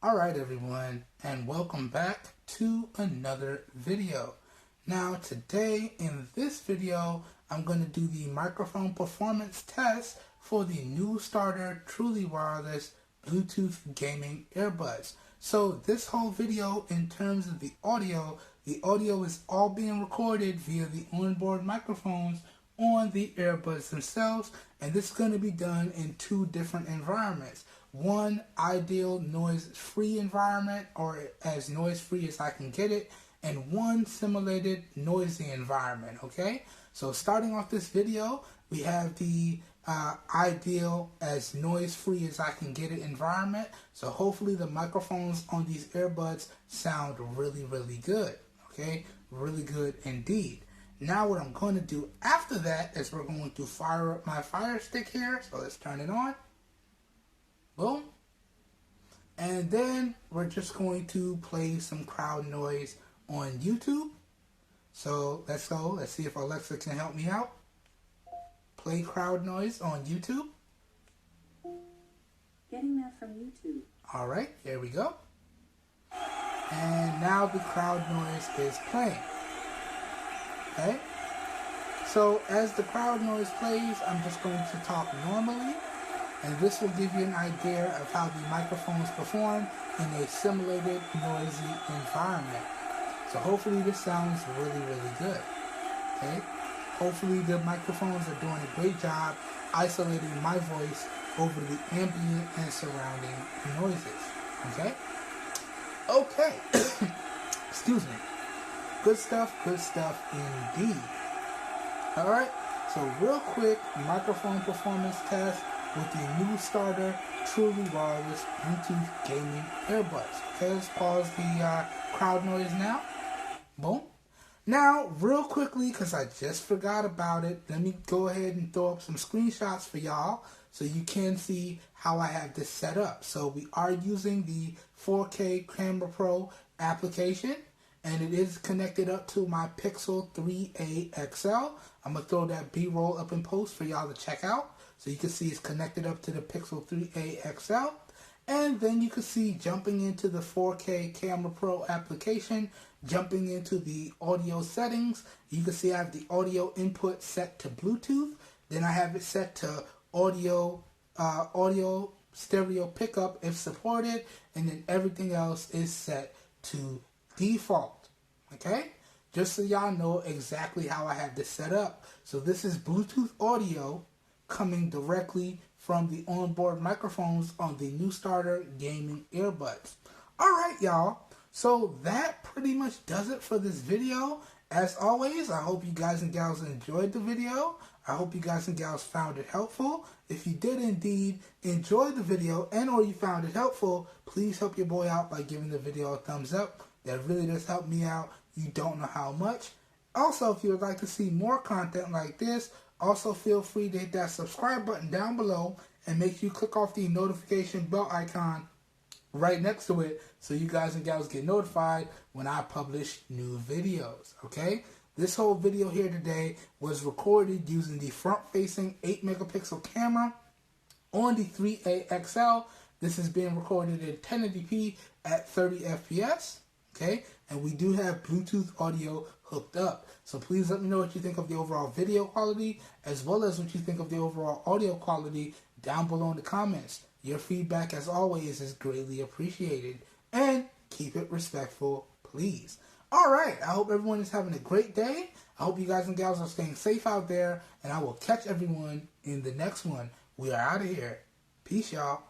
Alright everyone, and welcome back to another video. Now today in this video, I'm going to do the microphone performance test for the Newstarter truly wireless Bluetooth gaming earbuds. So this whole video, in terms of the audio is all being recorded via the onboard microphones on the earbuds themselves, and this is going to be done in two different environments. One ideal noise-free environment, or as noise-free as I can get it, and one simulated noisy environment, okay? So starting off this video, we have the ideal as noise-free as I can get it environment. So hopefully the microphones on these earbuds sound really, really good, okay? Really good indeed. Now what I'm going to do after that is we're going to fire up my Fire Stick here. So let's turn it on. Boom. And then we're just going to play some crowd noise on YouTube. So let's go. Let's see if Alexa can help me out. Play crowd noise on YouTube. Getting that from YouTube. All right, here we go. And now the crowd noise is playing. Okay. So as the crowd noise plays, I'm just going to talk normally. And this will give you an idea of how the microphones perform in a simulated noisy environment. So hopefully this sounds really, really good. Okay? Hopefully the microphones are doing a great job isolating my voice over the ambient and surrounding noises. Okay? Okay. Excuse me. Good stuff indeed. Alright, so real quick microphone performance test with the Newstarter truly wireless Bluetooth gaming earbuds. Okay, let's pause the crowd noise now. Boom. Now, real quickly, because I just forgot about it, let me go ahead and throw up some screenshots for y'all so you can see how I have this set up. So we are using the 4K Camera Pro application, and it is connected up to my Pixel 3a XL. I'm going to throw that B-roll up in post for y'all to check out. So you can see it's connected up to the Pixel 3a XL. And then you can see jumping into the 4K Camera Pro application, jumping into the audio settings. You can see I have the audio input set to Bluetooth. Then I have it set to audio stereo pickup if supported. And then everything else is set to default. Okay? Just so y'all know exactly how I have this set up. So this is Bluetooth audio coming directly from the onboard microphones on the Newstarter gaming earbuds. Alright y'all, so that pretty much does it for this video. As always, I hope you guys and gals enjoyed the video. I hope you guys and gals found it helpful. If you did indeed enjoy the video and or you found it helpful, please help your boy out by giving the video a thumbs up. That really does help me out. You don't know how much. Also, if you would like to see more content like this, also feel free to hit that subscribe button down below and make sure you click off the notification bell icon right next to it so you guys and gals get notified when I publish new videos, okay? This whole video here today was recorded using the front-facing 8 megapixel camera on the 3a XL. This is being recorded in 1080p at 30 FPS, okay? And we do have Bluetooth audio hooked up. So please let me know what you think of the overall video quality, as well as what you think of the overall audio quality down below in the comments. Your feedback, as always, is greatly appreciated. And keep it respectful, please. Alright, I hope everyone is having a great day. I hope you guys and gals are staying safe out there. And I will catch everyone in the next one. We are out of here. Peace, y'all.